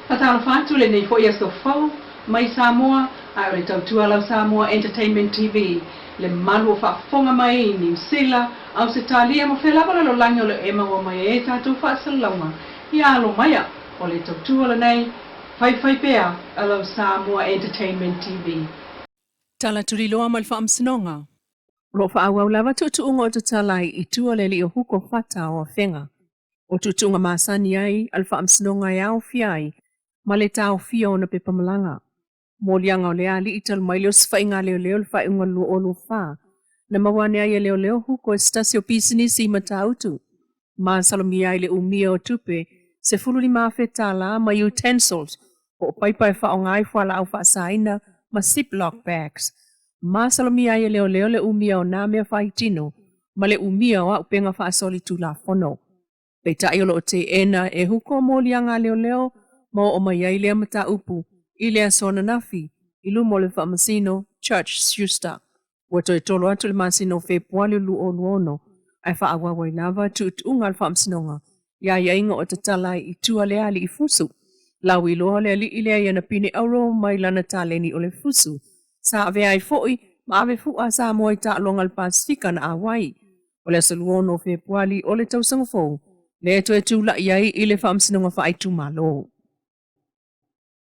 Patalo fatu le nei foi so fau mai Samoa ai o le tautua lau Samoa Entertainment TV le malu fa fonga mai ni sila au se talia mo fela bala lo langi o le ema o mai e tatu fa salama ia lo maya o le tautua le nei fai pea a lau Samoa Entertainment TV. Tala turi loa mal fa amsinonga. Lo fa awa lava tutu ungo to talai I tua le li o huko fata o fenga. O tutu unga masani ai alfa amsinonga ya o fiai ma le tau fia o na pepa malanga. Molianga o le ali ital mai leo sifa inga leo leo le fa inga lu o lu fa. Na mawane ai leo leo huko estasio pisini si matautu. Ma salomi ai le umia o tupe se fulu ni mafe tala ma utensils o pai fa o ngai fa la au fa saina ma ziplock bags. Ma salomi ai leo leo le umia o na mea fa itino ma le umia o upenga fa asoli tu la fono. Peita iolo o te ena e huko molianga leo leo ma o mai ai lea mata upu I lea sona nafi ilu mo le fa masino church shusta. Wato e tolo atu le masino fe puali lu o luono ai fa awawa lava tu unga alfa amsinonga. Ya inga o te talai I tua lea li I fusu. Lau I loa lea li ilea yana pini auro mai lana taleni o le fusu. Sa ave ai foi ma ave fua sa moi ta longa al pasifika na Hawaii. O le saluono fe puali o le tausanga fou. Le to e tula iai I le fa amsinonga fa aitu malo.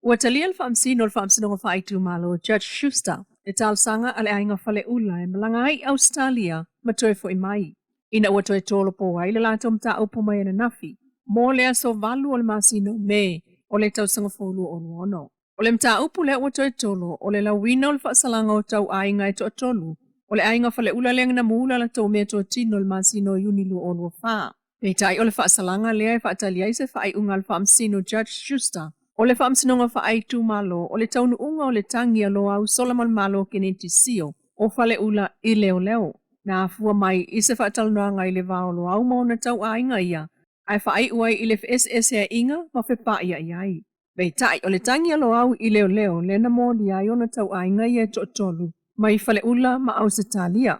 Watalia al fa amsino al fa amsinonga fa aitu malo Judge Schuster. E tal sanga ale ainga fale ula e malanga ai Australia ma toe fo I mai. Ina ua toe tolo po ai le lato mta upo mai na nafi. Mo lea so valu o le masino me o le tau sanga folu o ono. O le mta upu lea ua toe tolo o le lawina o le whaasalanga o tau ainga e to tolu. O le ainga fale ula lea ngana muula la tau mea to tino le masino yunilu o lua faa. Peitai o le whaasalanga lea e whaatalia I se whaai unga le whaamsino Judge Schuster. O le whaamsinonga whaai tu malo o le taunu unga o le tangi alo au Solomon malo kenenti sio o fale ula I leo leo. Na afua mai I se whaatalanoanga I le vaolo au mauna tau ainga ia. Ai whaai uai I le FSS e inga ma whepa ia iai. Peitai o le tangi alo au I leo leo le na mo li ai o na tau ainga ia to tolu. Mai fale ula ma au se talia.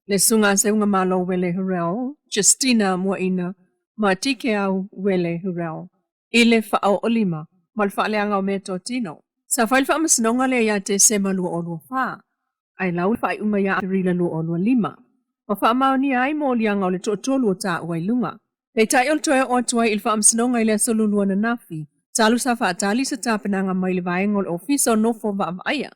Le sunga se unga malo wele hurel, Justina Muaina, ma tike au wele hurel. Ile fa au olima, mal fa leanga o meto tino. Sa fail fa amasnonga le ya te se malu o lua fa. Ai lau fa unga ya rila lu o lua lima. Ma fa amau ni ai mo lianga o le totolu o ta uai lunga. Pei tai ol toe o tuai il fa amasnonga ile solu lua na nafi. Talu sa fa atali sa tapenanga mai le vaenga o ofisa o nofo va aya.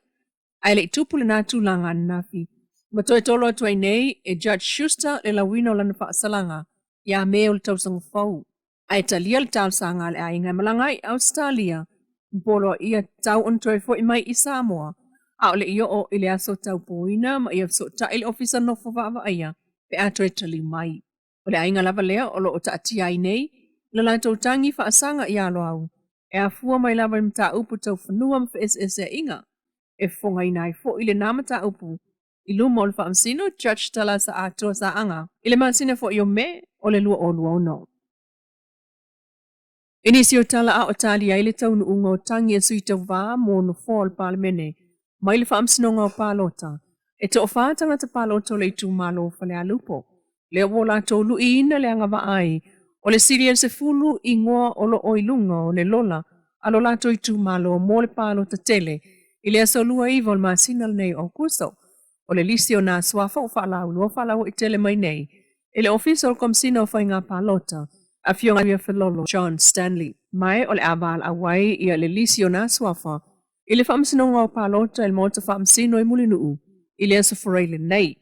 Ai le tupu le na tulanga na nafi. Ma toe tolo atuai nei e Judge Schuster le lawina o lana whaasalanga ia mea o le tausanga fau. Ai talia le tausanga le ainga malanga I Australia. Mpolo ia tau on toe fo I mai I Samoa. A o le iyo o ile aso tau poina ma ia so ta ile ofisa no fo va ia pe a toe tali mai. O le ainga lava lea o lo o taati ai nei le lantou tangi whaasanga ia lo au. E a fua mai lava mta upu tau whanua mfa SS e inga. E fonga inai fo ile namata upu. Ilu mo le whaamsino Judge tala sa atua sa anga. Ile maasina fo iyo me o le lua o lua ono. Inisio tala a o tali ai le taunu unga o tangi e sui tau vaa mo no fall palemene. Mai le whaamsino ngā o palota. E to o whaatanga ta palota le tu malo fale a lupo. Le o la tau lu I ina le anga va ai. O le siria se fulu I ngoa o lo oilunga o le lola. Alo la tau I tu malo mo le palota tele. Ile aso lua iwa o le maasina nei o kuso. O le lisi o nā swafa o whalau lua whalau I tele mai nei. E le ofisa o komsina o whainga palota. A fionga ia whalolo John Stanley. Mai o le aval a wai ia le lisi o nā swafa. I le whamsinonga o palota il mota whamsino I mulinuu. I le asa whareile nei.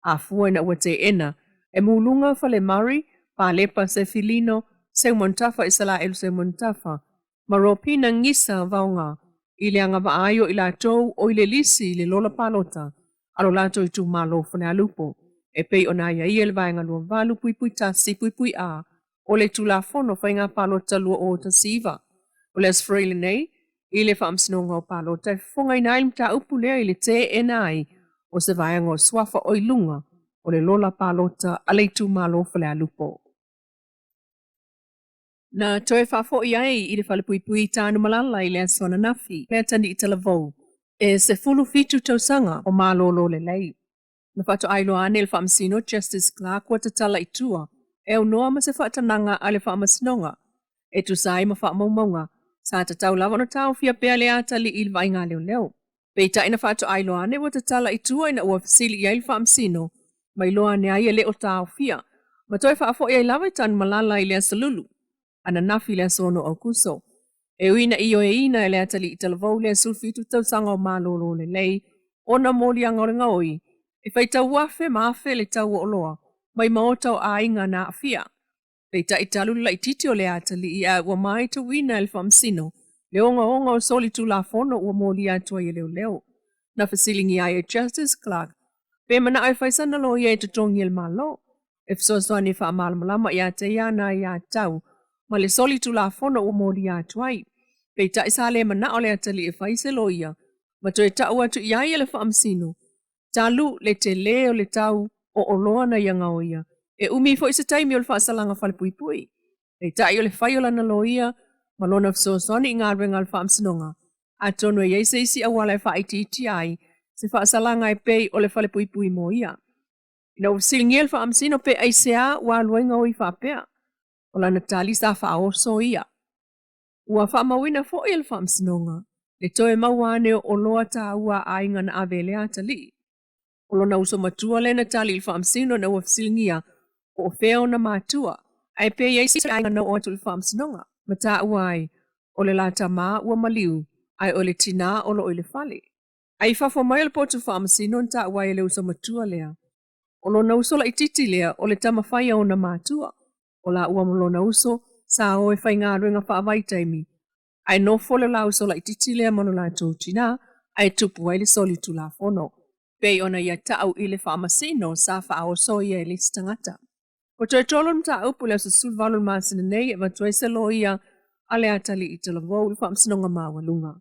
A fua ina ua te ena. E mulunga whale mari, pa lepa se filino, se montafa isala elu se montafa. Maropina ngisa vaunga. I le anga vaayo I la tou o I le lisi I le lola palota. Alo lato I tu malo fane alupo. E pei ona ia I le vaenga lua valu pui tasi pui a. O le tu la fono whainga palota lua o ta siva. O le asfreile nei, I le whaamsinonga o palota e fonga ina ilim ta upu lea I le te enai. O se vaenga o swafa o ilunga. O le lola palota a le tu malo fane alupo. Na toe whafo I ai I le whalepui tānu malala I le aswana nafi. Lea tani I talavou. E se fulu fitu tausanga o malolo le lei. Na whato ailo ane le whaamsino Justice Clark wa tatala I tua. E unoa ma se whaatananga a le whaamasinonga. E tu sai ma whaamaumaunga. Sa tatau lava no tau fia pea le atali il vai ngā leo. Peita ina whātu ailoane wa tatala i tua ina ua fasili i ailfa amsino, mai loa ne ai leo tau fia. Ma toi whaafo i ailava i tan malala i lea salulu, ana nafi lea sono au kuso. E uina i o e ina e lea atali i talavau lea sulfitu tau sanga o malolo le lei, ona moli angorenga oi, e whai tau wafe maafe le tau o loa, mai maotau a inga na fia. Peita i talu la i titi o le atali i a ua mai tu wina el famsino, le onga o soli tu la fono ua moli atua i leo. Na fasilingi ai e Justice Clark, pe mana ai whaisana lo i e tutongi el malo. E fsoswani wha malamalama i a te iana i a tau, ma le soli tu la fono ua moli atua i. Peita i sa le mana o le atali e whaise lo ia, ma to e tau atu i ai le famsino. Talu le te leo le tau o loa na ianga o ia. E umi fo isa taimi o le whaasalanga whale pui pui. E tai o le whaiola na loia, ma lona fsosoni i ngā renga le whaamsinonga. A tono e eise isi awala e whaiti iti ai, se whaasalanga e pei o le whale pui pui mo ia. Ina usilingi le whaamsino pe aisea wa luenga o i whaapea. O la natali sa whaoso ia. Ua whaamawina fo i le whaamsinonga, le toe mawane o loa ta ua ainga na avele atali. O lona uso matua le natali le whaamsino na ua fsilingia, o feo na matua, ai pe yeisi ainga na o atu le whaamsinonga. Mata uai, o le lata maa ua maliu, ai o le tina o lo i le fale. Ai whafo mai le potu whaamsino nta uai le uso matua lea. O lona uso la ititi lea o le tamawhaia o na matua. O la ua lona uso, sa o e whai ngā ruenga whaavai taimi. Ai nofo le la uso la ititi lea mano la tō tina, ai tupu ai le soli tu la fono. Pei ona ia tau i le whaamasino sa whaaoso ia e le stangata. O toi tolon ta upu le susul valun maasina nei e matoi se lo ia ale atali i tala vau le whaamsinonga mawalunga.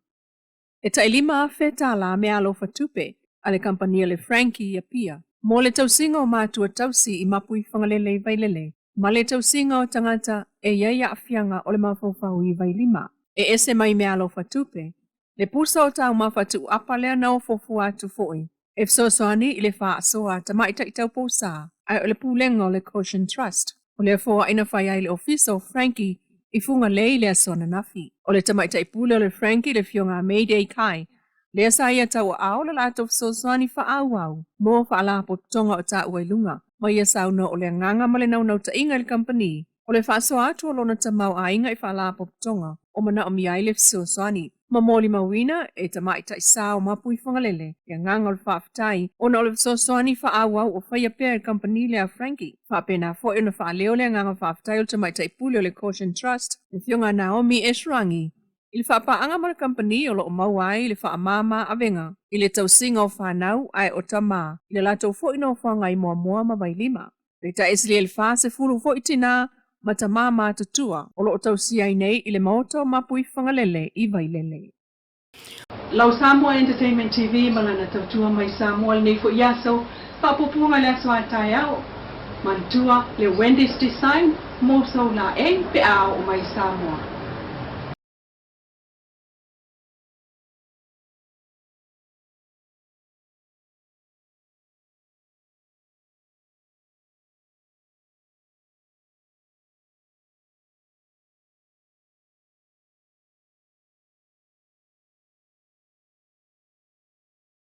E ta ilima afe ta la me alo fatupe ale kampania le Frankie ia pia. Mo le tausinga o mātua tausi i mapui whangalele i vailele. Ma le tausinga o tangata e iaia afianga o le mawhawhau i vailima. E ese mai me alo fatupe. Le pusa o tau mawhatu apalea na o fofu atu foi. E fsosoani i le wha soa tamaita i tau posa. Ai o le pūlenga o le Caution Trust. O le fōa ina whai ai le ofiso Frankie i funga lei le asona nafi. O le tamaita i pūle o le Frankie le fionga Mayday Kai. Le asa ia tau au le lato fsosoani wha au. Mo wha ala po tonga o ta uailunga. Ma ia sauna o le nganga ma le naunau ta inga le company. O le wha soa atu o lona tamau a inga i wha ala po tonga. O mana o miai le fsosoani. Ma moli mawina e tamaita i sao mapui whangalele. Ia nganga o le whaafitai. Ona o le fsosoani wha au o whaia pēr company le a Frankie. Wha pēnā fo e na wha leo le nganga whaafitai o tamaita i pūle o le Caution Trust. Le fionga Naomi Esrangi. I le whaapaanga ma le company o lo o mauai i le whaamama avenga. I le tausinga o whanau ai o tama. I le lato fo ina o whangai mua mua ma vailima. Le ta esli le wha se furu fo itina ma tamama tatua o lo o tausia i nei i le maoto mapui whangalele i vailele. Lau Samoa Entertainment TV malana tautua mai Samoa nei fo iaso whaapopunga le aso atai au. Mantua le Wendy's Design mo so la e pe au o mai Samoa.